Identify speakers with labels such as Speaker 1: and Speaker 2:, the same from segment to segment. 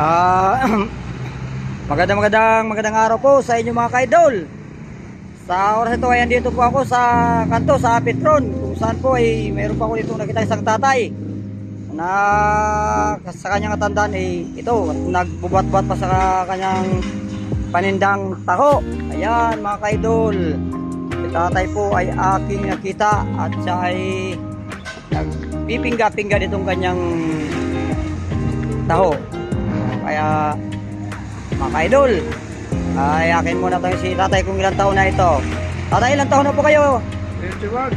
Speaker 1: Ah, magandang araw po sa inyo mga ka-idol. Sa oras ito ay andito po ako sa kanto sa Petron, kung saan po ay mayroon pa ako dito nakita isang tatay na sa kanyang katandaan ay ito nagbubat-buat pa sa kanyang panindang taho. Ayan mga ka-idol, si tatay po ay aking nakita at siya ay nagpipingga-pingga ditong kanyang taho. Kaya mga ka-idol, ay akin muna tayo si tatay kung ilang taon na ito. Tatay, ilang taon na po kayo?
Speaker 2: 81.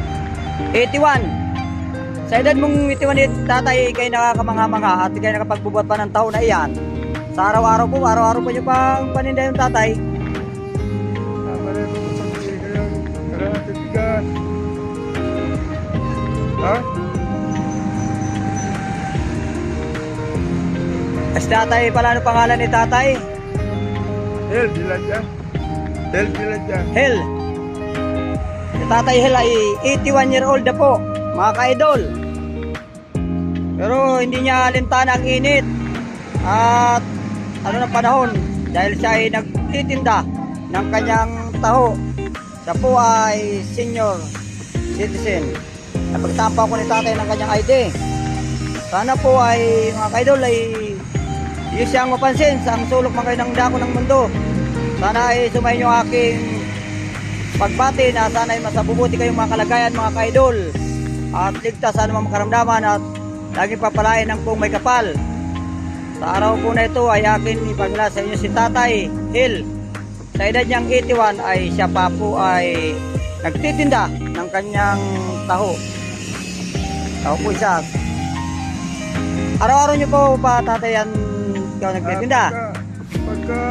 Speaker 1: 81. Sa edad mong 81 tatay, kayo nakakamanga-manga at kayo nakapagbubuhat pa ng taon na iyan. Sa araw-araw po nyo pang paninda yung tatay.
Speaker 2: Tama na po sa kanyang karating bigas. Ha?
Speaker 1: As tatay pala, ano pangalan ni tatay?
Speaker 2: Hel, sila dyan. Hel, sila dyan.
Speaker 1: Hel. Si tatay Hel ay 81 year old na po mga ka-idol. Pero hindi niya alintana ang init at ano ng panahon dahil siya ay nagtitinda ng kanyang taho. Siya po ay senior citizen. Napagtapa ko ni tatay ng kanyang ID. Sana po ay mga ka-idol ay yung siyang mapansin sa ang sulok mga ng dako ng mundo. Sana ay sumayin yung aking pagbati na sana ay masabubuti kayong mga kalagayan mga ka-idol at ligtas sa anumang makaramdaman at laging papalain ng pong may kapal. Sa araw po na ito ay akin ipagla sa inyo si Tatay Hil. Sa edad niyang 81 ay siya pa po ay nagtitinda ng kanyang taho. Taho po siya. Araw-araw niyo po pa tatay yan ikaw nagtitinda?
Speaker 2: Pagka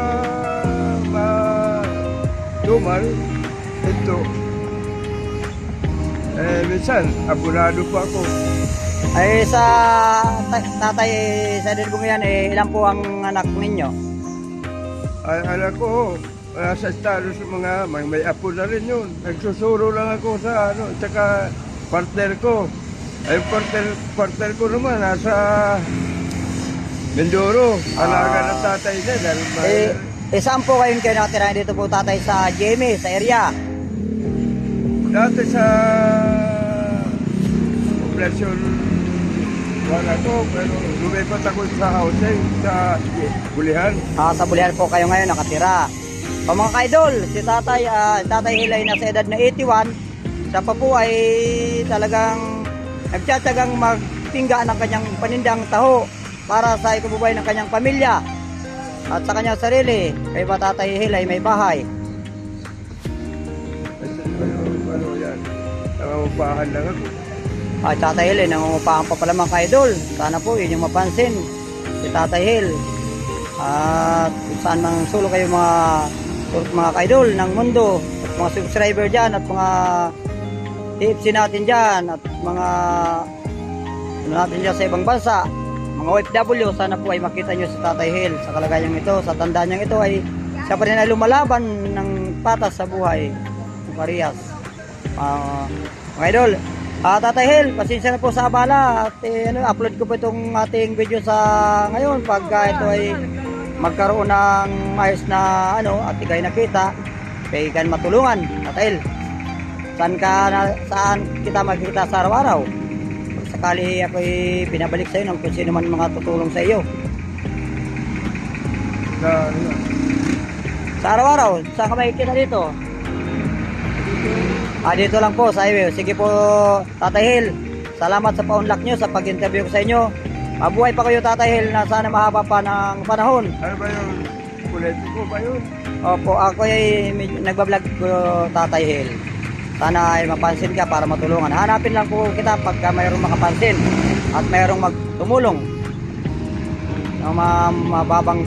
Speaker 2: dumal, ito. Minsan, abonado po ako.
Speaker 1: Ay sa tatay sa edad mo yan ilan po ang anak ninyo?
Speaker 2: Ay, alam ko, sa estado sa mga, may apo na rin yun. Nagsusuro lang ako sa tsaka partner ko. Ay, partner ko naman, nasa Mindoro, alaga ng tatay niya.
Speaker 1: Saan po kayo nakatira dito po tatay sa Jamie, sa area?
Speaker 2: Dati sa poblasyon wala ko, pero lumipat ako sa housing, sa Bulihan.
Speaker 1: Sa Bulihan po kayo ngayon nakatira. O mga ka-idol, si tatay Hilay na sa edad na 81, siya pa po ay talagang nagtsatsagang magpingga ng kanyang panindang taho para sa ikabubuhay ng kanyang pamilya at sa kanyang sarili. Kay pa tatay Hilay may bahay.
Speaker 2: Ano yan? Nangangupahan lang ako.
Speaker 1: At tatay Hil, nangungupahan pa pala mga ka-idol. Sana po yun yung mapansin si tatay Hil. At kung saan mang sulo kayo mga ka-idol ng mundo at mga subscriber dyan at mga TFC natin dyan at mga ano natin dyan sa ibang bansa, mga OFW, sana po ay makita nyo sa tatay Hil sa kalagayang ito, sa tandaan niyang ito ay siya pa rin ay lumalaban ng patas sa buhay ng parehas. Mga idol, tatay Hil, pasensya na po sa abala at upload ko po itong ating video sa ngayon pagka ito ay magkaroon ng ayos na at ikay nakita kay kan matulungan. Tatay Hil, saan kita magkita sa araw-araw? Sakali ako'y pinabalik sa iyo ng kung sino man mga tutulong sa iyo. Sa araw-araw, saan ka makikita dito? Dito lang po sa highway. Sige po Tatay Hil, salamat sa paunlak nyo sa pag-interview ko sa inyo. Mabuhay pa kayo Tatay Hil na sana mahaba pa ng panahon.
Speaker 2: Ano ba yun? Politiko ba yun?
Speaker 1: Opo, ako ay nagbablog ko Tatay Hil. Sana ay mapansin ka para matulungan. Hanapin lang po kita pagka mayroong makapansin at mayroong magtumulong ng mababang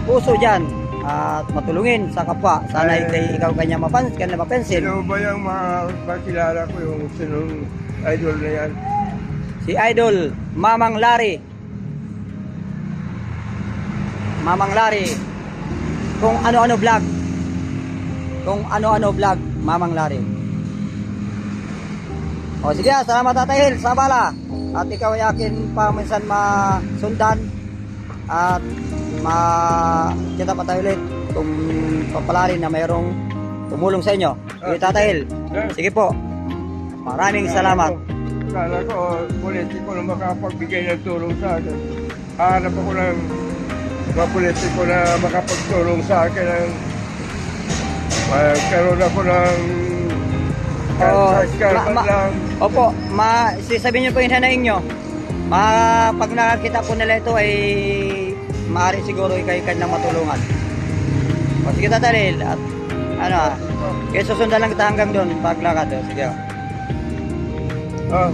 Speaker 1: puso dyan at matulungin sa kapwa. Sana ikaw kanya mapansin.
Speaker 2: Sino ba yung makilala ko yung sinong idol na yan?
Speaker 1: Si Idol Mamang Larry. Mamang Larry. Kung ano-ano vlog. Mamang Larry. O sige, salamat Tatay Hil sa bala. At ikaw ay akin pa minsan masundan at makita pa tayo ulit kung papalarin na mayroong tumulong sa inyo. Sige, Tatay. Sige po. Maraming salamat.
Speaker 2: Kala ko, politiko na makapagbigay ng tulong sa akin. Hanap ako ng mga politiko na makapagtulong sa akin ng magkaroon ako ng lang.
Speaker 1: Opo, sabihin niyo po yung hanaing nyo. Pag nakakita po nila ito ay maaari siguro kayo kanilang matulungan. O sige, Tatay. At ano, kaya susundan lang kita hanggang doon paglakad. Sige.
Speaker 2: Oh,